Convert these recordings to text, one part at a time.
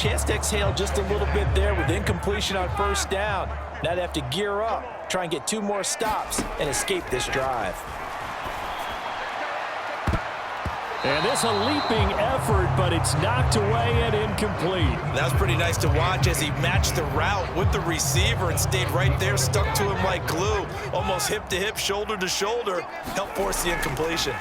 chance to exhale just a little bit there with incompletion on first down. Now they have to gear up, try and get 2 more stops, and escape this drive. And this a leaping effort, but it's knocked away and incomplete. That was pretty nice to watch as he matched the route with the receiver and stayed right there, stuck to him like glue, almost hip to hip, shoulder to shoulder, helped force the incompletion.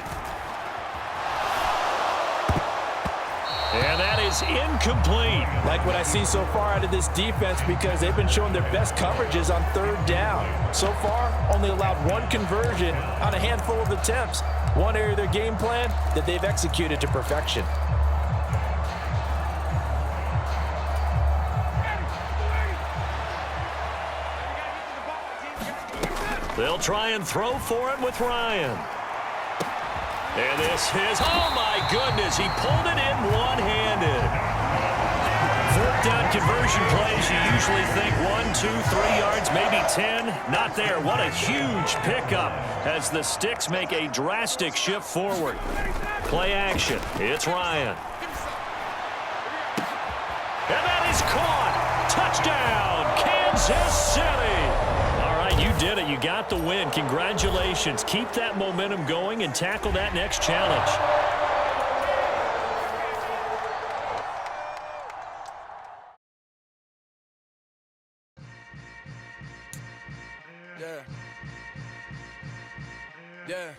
And that is incomplete. Like what I see so far out of this defense because they've been showing their best coverages on third down. So far, only allowed 1 conversion on a handful of attempts. One area of their game plan that they've executed to perfection. They'll try and throw for it with Ryan. And this is, oh my goodness, he pulled it in one-handed. 4th down conversion plays, you usually think 1, 2, 3 yards, maybe 10. Not there. What a huge pickup as the Sticks make a drastic shift forward. Play action. It's Ryan. And that is caught. Touchdown, Kansas City. All right, you did it. You got the win. Congratulations. Keep that momentum going and tackle that next challenge. Yeah.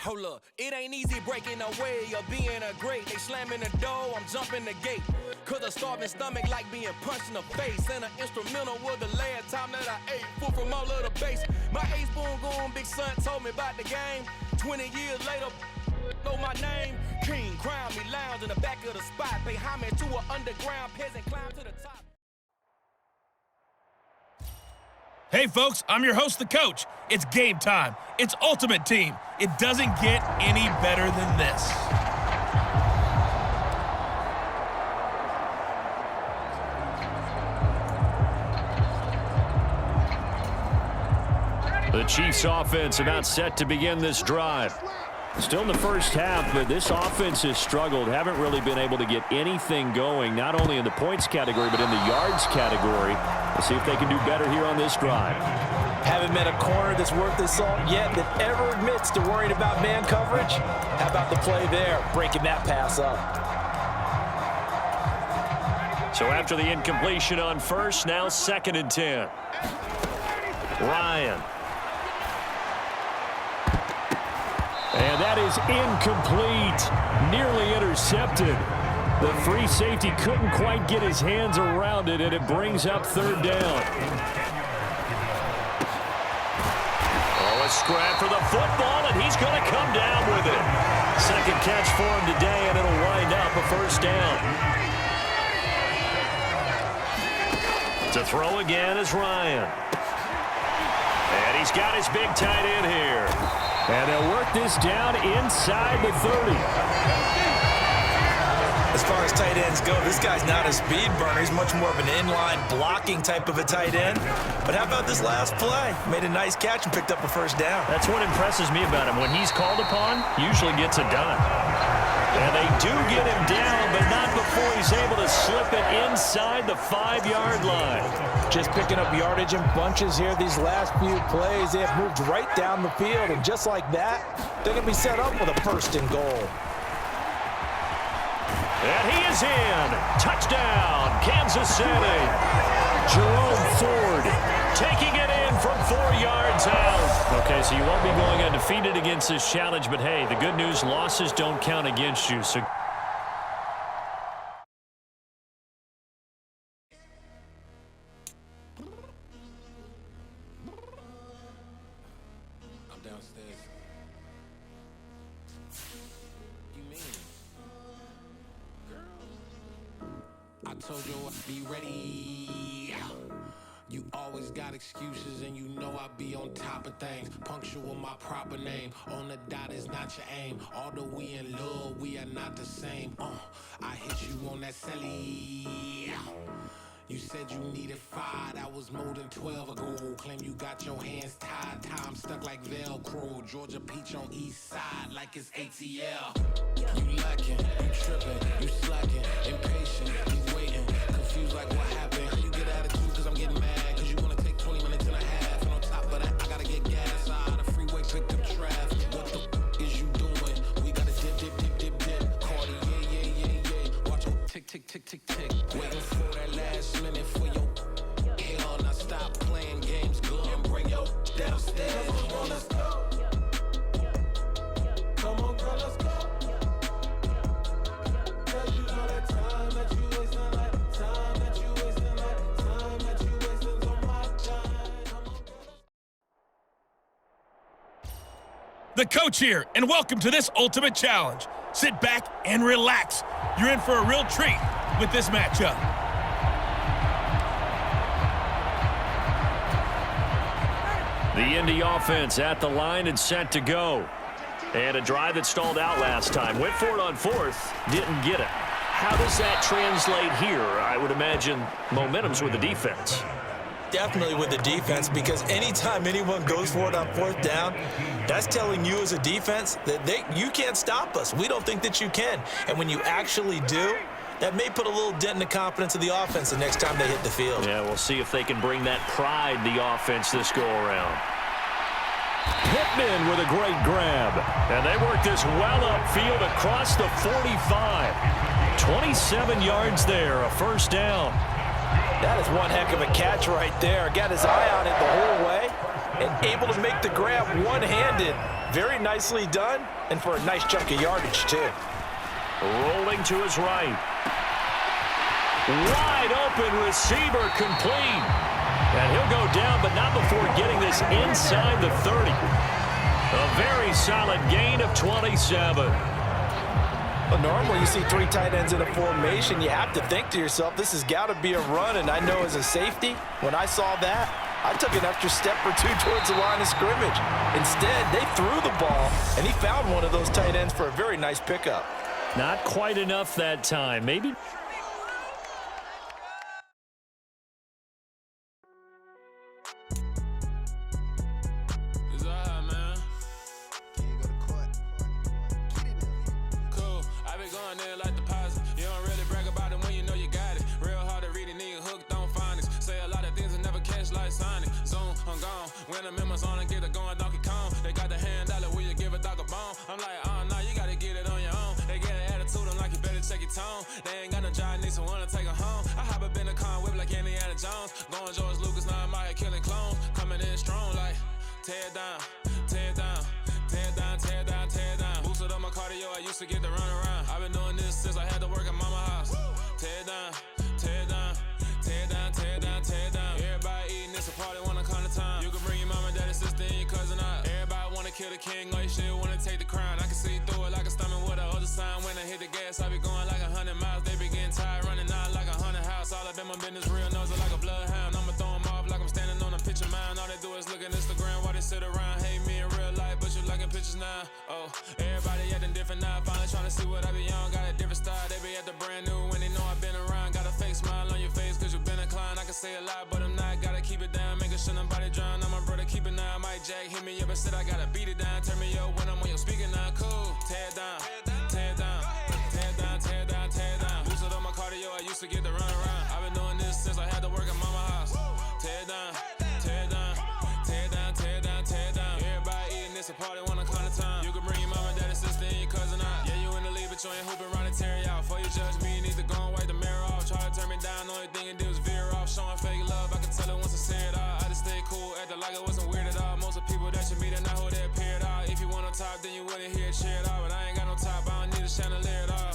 Hold up, it ain't easy breaking away or being a great. They slamming the door, I'm jumping the gate. Cause a starving stomach like being punched in the face. And an instrumental was the last time that I ate. Food from all of the base. My ace-spoon goon, big son told me about the game. 20 years later, know my name. King, crown me, lounge in the back of the spot. Pay homage to an underground peasant, climb to the top. Hey, folks, I'm your host, the coach. It's game time. It's Ultimate Team. It doesn't get any better than this. The Chiefs offense about set to begin this drive. Still in the first half, but this offense has struggled. Haven't really been able to get anything going, not only in the points category, but in the yards category. Let's see if they can do better here on this drive. Haven't met a corner that's worth the salt yet that ever admits to worrying about man coverage. How about the play there, breaking that pass up? So after the incompletion on first, now 2nd and 10. Ryan. And that is incomplete. Nearly intercepted. The free safety couldn't quite get his hands around it, and it brings up 3rd down. Oh, a scrap for the football, and he's going to come down with it. 2nd catch for him today, and it'll wind up a 1st down. To throw again is Ryan. And he's got his big tight end here. And they'll work this down inside the 30. As far as tight ends go, this guy's not a speed burner. He's much more of an inline blocking type of a tight end. But how about this last play? Made a nice catch and picked up a 1st down. That's what impresses me about him. When he's called upon, usually gets it done. And they do get him down, but not before he's able to slip it inside the 5-yard line. Just picking up yardage in bunches here these last few plays. They have moved right down the field, and just like that, they're going to be set up with a 1st and goal. And he is in. Touchdown, Kansas City. Jerome Ford taking it in from 4 yards out. Okay, so you won't be going undefeated against this challenge, but hey, the good news, losses don't count against you. So I'm downstairs. You mean? I told you I'd be ready. You always got excuses and you know I be on top of things. Punctual my proper name. On the dot is not your aim. Although we in love, we are not the same. I hit you on that celly. You said you needed 5, that was more than 12 ago. Claim you got your hands tied, time stuck like Velcro. Georgia Peach on east side like it's ATL. You lucky. the coach here, and welcome to this ultimate challenge. Sit back and relax. You're in for a real treat with this matchup. The Indy offense at the line and set to go. And a drive that stalled out last time. Went for it on fourth, didn't get it. How does that translate here? I would imagine momentum's with the defense. Definitely with the defense, because anytime anyone goes for it on fourth down, that's telling you as a defense that you can't stop us. We don't think that you can. And when you actually do, that may put a little dent in the confidence of the offense the next time they hit the field. Yeah, we'll see if they can bring that pride the offense this go-around. Pittman with a great grab. And they work this well upfield across the 45. 27 yards there, a first down. That is one heck of a catch right there. Got his eye on it the whole way and able to make the grab one-handed. Very nicely done, and for a nice chunk of yardage, too. Rolling to his right. Wide open receiver complete. And he'll go down, but not before getting this inside the 30. A very solid gain of 27. Well, normally you see three tight ends in a formation. You have to think to yourself, this has got to be a run. And I know as a safety, when I saw that, I took an extra step or two towards the line of scrimmage. Instead, they threw the ball, and he found one of those tight ends for a very nice pickup. Not quite enough that time. Maybe. When I'm in my zone and get it going, Donkey Kong. They got the hand dollar, will you give a dog a bone? I'm like, oh, no, you gotta get it on your own. They get an attitude, I'm like, you better check your tone. They ain't got no job, need someone to take her home. I hop up in the car, whip like Indiana Jones. Going George Lucas, now I'm out here killing clones. Coming in strong like, tear down, tear down, tear down, tear down, tear down. Boosted up my cardio, I used to get to run around. I've been doing this since I had to work at mama house. Tear down, tear down, tear down, tear down, tear down. Everybody eating, it's a party, wanna come to time. You can bring your mama, daddy, sister, and your cousin out. Everybody wanna kill the king, or you still wanna take the crown. I can see through it like a stomach with a other sign. When I hit the gas, I be going like 100 miles. They be getting tired, running out like 100 house. All up in my business, real nose like a bloodhound. I'ma throw them off like I'm standing on a picture mound. All they do is look at Instagram while they sit around. Hate me in real life, but you liking pictures now. Oh, everybody acting different now. Finally trying to see what I be on. Got a different style, they be at the brand new when they know I've been around. Got a fake smile on your face cause you been inclined. I can say a lot, but I'm not. Gotta keep it down, making sure nobody drown. I'm my brother, keep it now. Mike Jack hit me up and said I gotta beat it down. Turn me up when I'm on your speaker now. Cool, tear down, tear down, tear down, tear down, tear down. Boosted up my cardio, I used to get to run around. I've been doing this since I had to work at mama house. Tear down, tear down, tear down, tear down, tear down. Everybody eating, it's a party, wanna come to time. You can bring your mama, daddy, sister, and your cousin out. Yeah, you in the lead, but you ain't hooping around and tear out. Before you judge me, you need to go and wipe the mirror off. Try to turn me down, only thing you do is veer off. Showing fake love, I can tell it once I say it all. I just stay cool, acting like it wasn't weird at all. Most of the people that you meet are not who they appear at all. If you want on top, then you wouldn't hear it cheer at all. But I ain't got no top, I don't need a chandelier at all.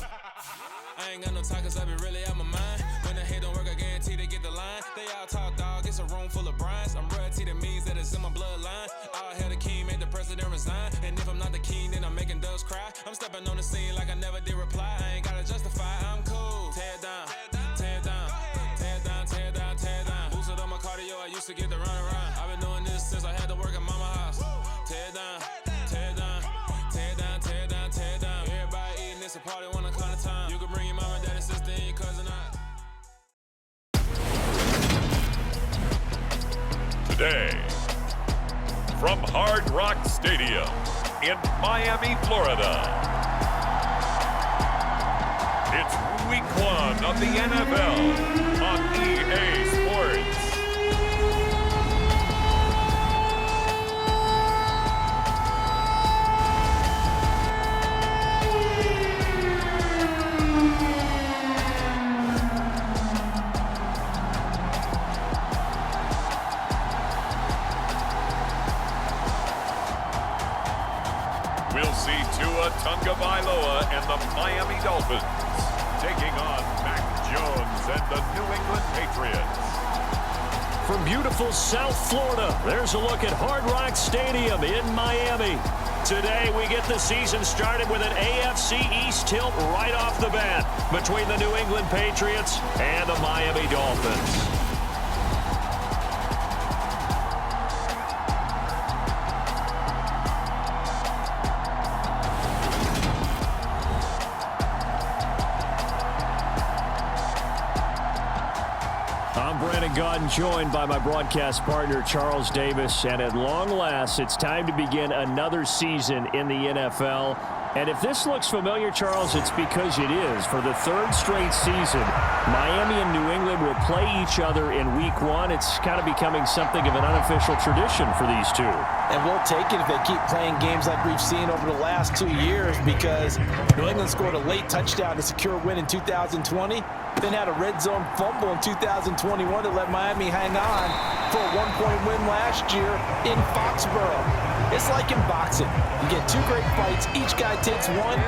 I ain't got no talk cause I be really out my mind. When the head don't work, I guarantee they get the line. They all talk dog, it's a room full of brinds. I'm royalty, that means that it's in my bloodline. All hell the king, made the president resign. And if I'm not the king, then I'm making doves cry. I'm stepping on the scene like I never did reply. I ain't gotta justify, I'm cool. Tear down, tear down, tear down, tear down, tear down. Boosted up my cardio, I used to get to run around. I've been doing this since I had to work at mama house. Tear down, tear down, tear down, tear down, tear down. Everybody eating, it's a party, wanna come to time. You can bring your mama, daddy, sister, and your cousin out. Today, from Hard Rock Stadium in Miami, Florida, it's Week 1 of the NFL on EA Sports. We'll see Tua Tagovailoa and the Miami Dolphins taking on Mac Jones and the New England Patriots. From beautiful South Florida, there's a look at Hard Rock Stadium in Miami. Today, we get the season started with an AFC East tilt right off the bat between the New England Patriots and the Miami Dolphins. I'm joined by my broadcast partner, Charles Davis, and at long last, it's time to begin another season in the NFL. And if this looks familiar, Charles, it's because it is. For the third straight season, Miami and New England will play each other in Week 1. It's kind of becoming something of an unofficial tradition for these two. And we'll take it if they keep playing games like we've seen over the last 2 years, because New England scored a late touchdown to secure a win in 2020, then had a red zone fumble in 2021 to let Miami hang on for a one-point win last year in Foxborough. It's like in boxing. You get two great fights, each guy takes one.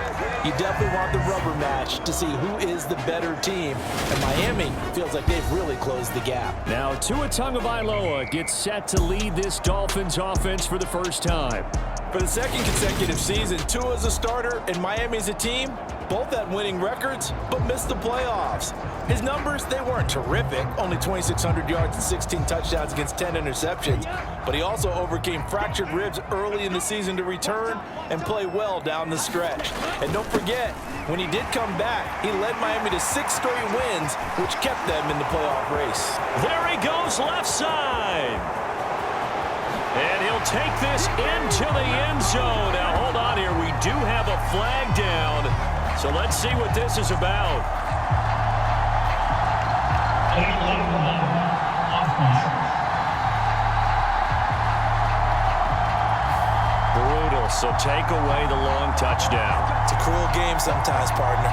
You definitely want the rubber match to see who is the better team. And Miami feels like they've really closed the gap. Now Tua Tagovailoa gets set to lead this Dolphins offense for the first time. For the second consecutive season, Tua's a starter and Miami's a team. Both had winning records, but missed the playoffs. His numbers, they weren't terrific. Only 2,600 yards and 16 touchdowns against 10 interceptions. But he also overcame fractured ribs early in the season to return and play well down the stretch. And don't forget, when he did come back, he led Miami to 6 straight wins, which kept them in the playoff race. There he goes left side. And he'll take this into the end zone. Now, hold on here. We do have a flag down. So let's see what this is about. Brutal. So take away the long touchdown. It's a cruel game sometimes, partner.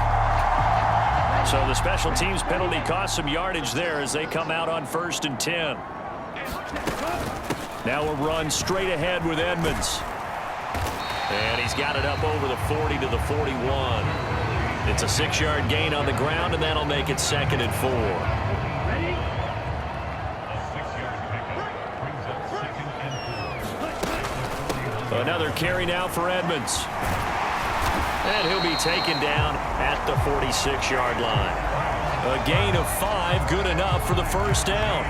So the special teams penalty cost some yardage there as they come out on 1st and 10. Now a run straight ahead with Edmonds. And he's got it up over the 40 to the 41. It's a 6-yard gain on the ground, and that'll make it 2nd and 4. Another carry now for Edmonds. And he'll be taken down at the 46-yard line. A gain of 5, good enough for the first down.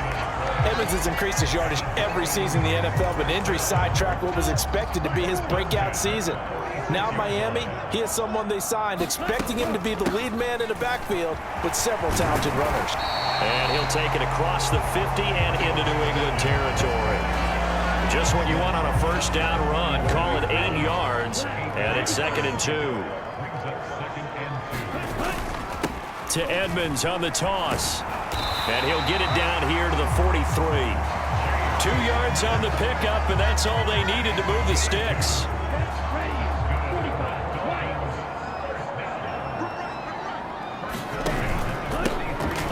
Edmonds has increased his yardage every season in the NFL, but injury sidetracked what was expected to be his breakout season. Now Miami, he is someone they signed, expecting him to be the lead man in the backfield with several talented runners. And he'll take it across the 50 and into New England territory. Just what you want on a first down run. Call it 8 yards, and it's 2nd and 2. To Edmonds on the toss. And he'll get it down here to the 43. 2 yards on the pickup, and that's all they needed to move the sticks.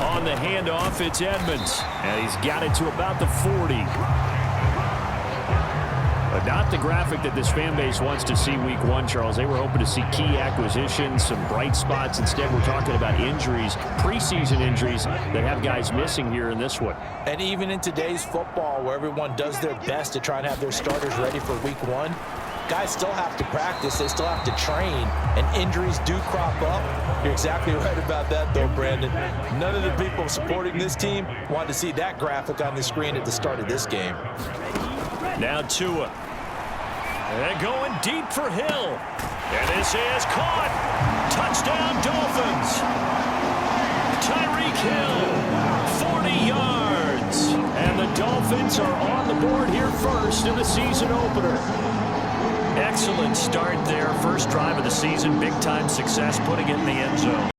On the handoff, it's Edmonds. And he's got it to about the 40. But not the graphic that this fan base wants to see Week 1, Charles. They were hoping to see key acquisitions, some bright spots. Instead, we're talking about injuries, preseason injuries that have guys missing here in this one. And even in today's football, where everyone does their best to try and have their starters ready for Week 1, guys still have to practice. They still have to train, and injuries do crop up. You're exactly right about that, though, Brandon. None of the people supporting this team wanted to see that graphic on the screen at the start of this game. Now Tua. And going deep for Hill. And this is caught. Touchdown, Dolphins. Tyreek Hill, 40 yards. And the Dolphins are on the board here first in the season opener. Excellent start there. First drive of the season. Big-time success putting it in the end zone.